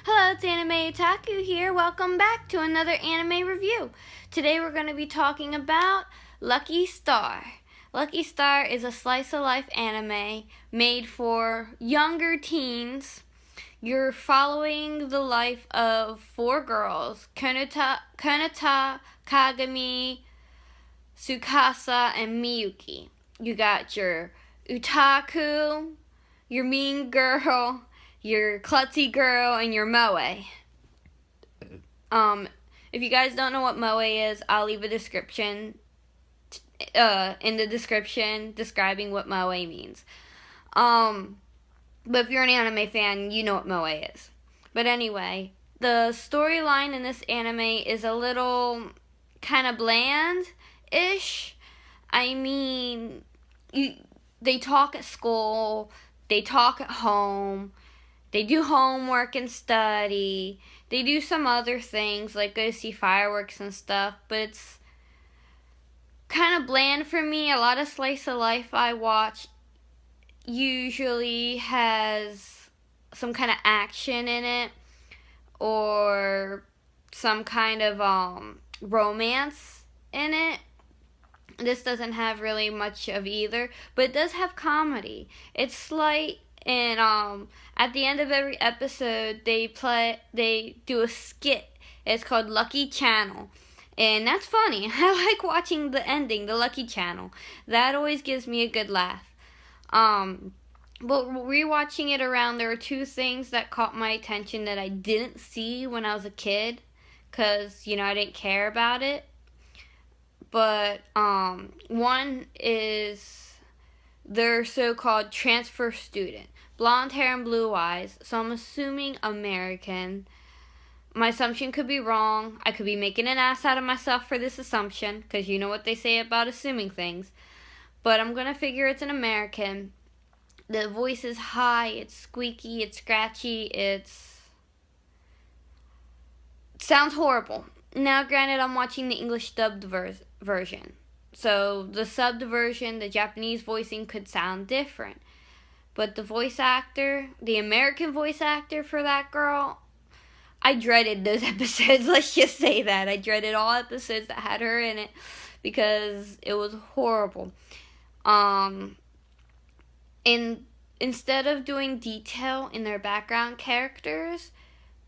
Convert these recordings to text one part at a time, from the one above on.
Hello, it's Anime Otaku here. Welcome back to another anime review. Today we're going to be talking about Lucky Star. Lucky Star is a slice-of-life anime made for younger teens. You're following the life of four girls, Kanata, Kagami, Tsukasa, and Miyuki. You got your otaku, your mean girl, your klutzy girl, and your moe. If you guys don't know what moe is, I'll leave a description in the description describing what moe means. But if you're an anime fan, you know what moe is. But anyway, the storyline in this anime is a little kind of bland-ish. I mean, they talk at school, they talk at home, they do homework and study. They do some other things like go see fireworks and stuff, but it's kind of bland for me. A lot of slice of life I watch usually has some kind of action in it or some kind of romance in it. This doesn't have really much of either, but it does have comedy. It's slight. And at the end of every episode, they do a skit. It's called Lucky Channel. And that's funny. I like watching the ending, the Lucky Channel. That always gives me a good laugh. But rewatching it around, there were two things that caught my attention that I didn't see when I was a kid. Because, I didn't care about it. But one is their so-called transfer student. Blonde hair and blue eyes, so I'm assuming American. My assumption could be wrong. I could be making an ass out of myself for this assumption, because you know what they say about assuming things. But I'm going to figure it's an American. The voice is high, it's squeaky, it's scratchy, it sounds horrible. Now, granted, I'm watching the English dubbed version. So the subbed version, the Japanese voicing could sound different. But the voice actor, the American voice actor for that girl, I dreaded those episodes. Let's just say that. I dreaded all episodes that had her in it because it was horrible. And instead of doing detail in their background characters,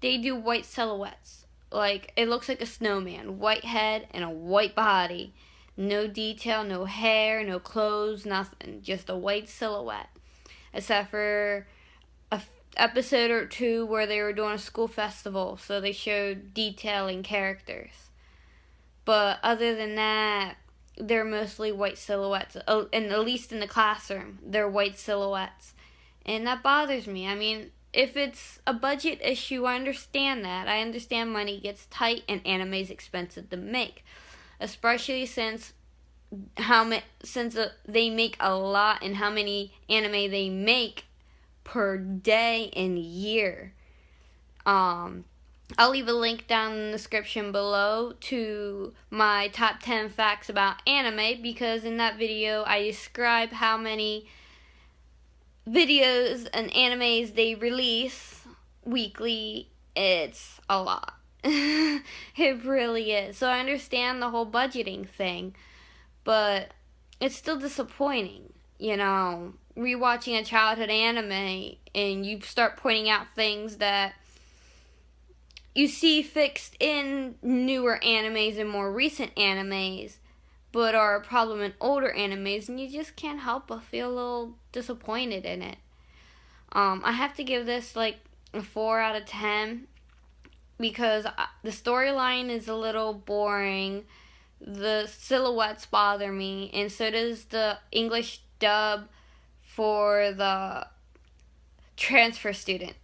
they do white silhouettes. Like, it looks like a snowman. White head and a white body. No detail, no hair, no clothes, nothing. Just a white silhouette. Except for an episode or two where they were doing a school festival, so they showed detailing characters. But other than that, they're mostly white silhouettes. And at least in the classroom, they're white silhouettes. And that bothers me. I mean, if it's a budget issue, I understand that. I understand money gets tight and anime is expensive to make. Especially since they make a lot and how many anime they make per day and year. I'll leave a link down in the description below to my top 10 facts about anime, because in that video I describe how many videos and animes they release weekly. It's a lot. It really is. So I understand the whole budgeting thing, but it's still disappointing, rewatching a childhood anime and you start pointing out things that you see fixed in newer animes and more recent animes, but are a problem in older animes, and you just can't help but feel a little disappointed in it. I have to give this like a 4 out of 10 because the storyline is a little boring. The silhouettes bother me, and so does the English dub for the transfer student.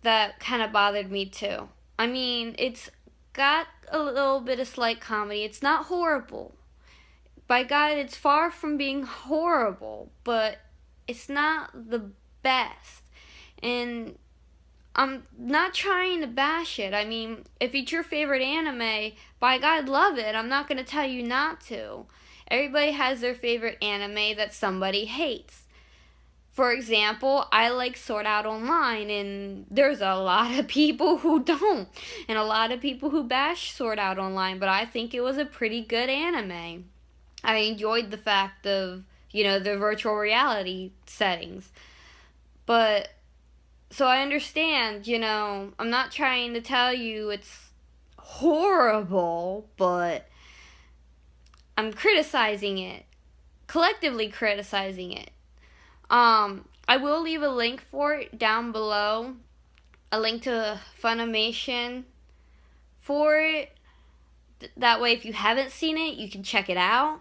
That kind of bothered me too. I mean, it's got a little bit of slight comedy. It's not horrible. By God, it's far from being horrible, but it's not the best. And I'm not trying to bash it. I mean, if it's your favorite anime, by God, love it. I'm not going to tell you not to. Everybody has their favorite anime that somebody hates. For example, I like Sword Art Online, and there's a lot of people who don't, and a lot of people who bash Sword Art Online, but I think it was a pretty good anime. I enjoyed the fact of, the virtual reality settings. But, so I understand, I'm not trying to tell you it's horrible, but I'm criticizing it. Collectively criticizing it. I will leave a link for it down below. A link to Funimation for it. That way, if you haven't seen it, you can check it out.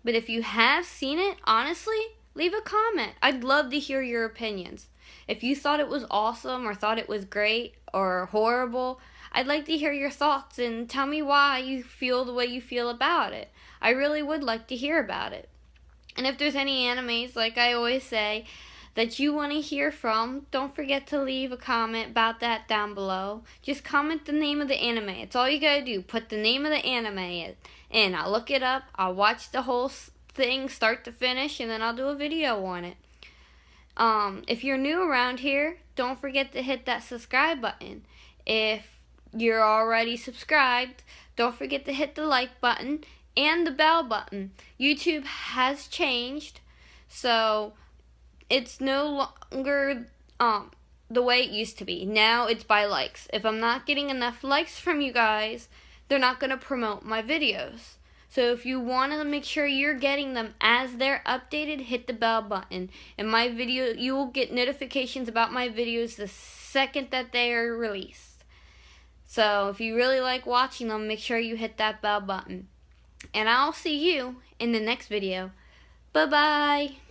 But if you have seen it, honestly, leave a comment. I'd love to hear your opinions. If you thought it was awesome or thought it was great or horrible, I'd like to hear your thoughts and tell me why you feel the way you feel about it. I really would like to hear about it. And if there's any animes, like I always say, that you want to hear from, don't forget to leave a comment about that down below. Just comment the name of the anime. It's all you gotta do. Put the name of the anime in. I'll look it up. I'll watch the whole thing start to finish, and then I'll do a video on it. If you're new around here, don't forget to hit that subscribe button. If you're already subscribed, don't forget to hit the like button and the bell button. YouTube has changed, so it's no longer the way it used to be. Now it's by likes. If I'm not getting enough likes from you guys, they're not going to promote my videos. So if you want to make sure you're getting them as they're updated, hit the bell button. And you will get notifications about my videos the second that they are released. So if you really like watching them, make sure you hit that bell button. And I'll see you in the next video. Bye-bye.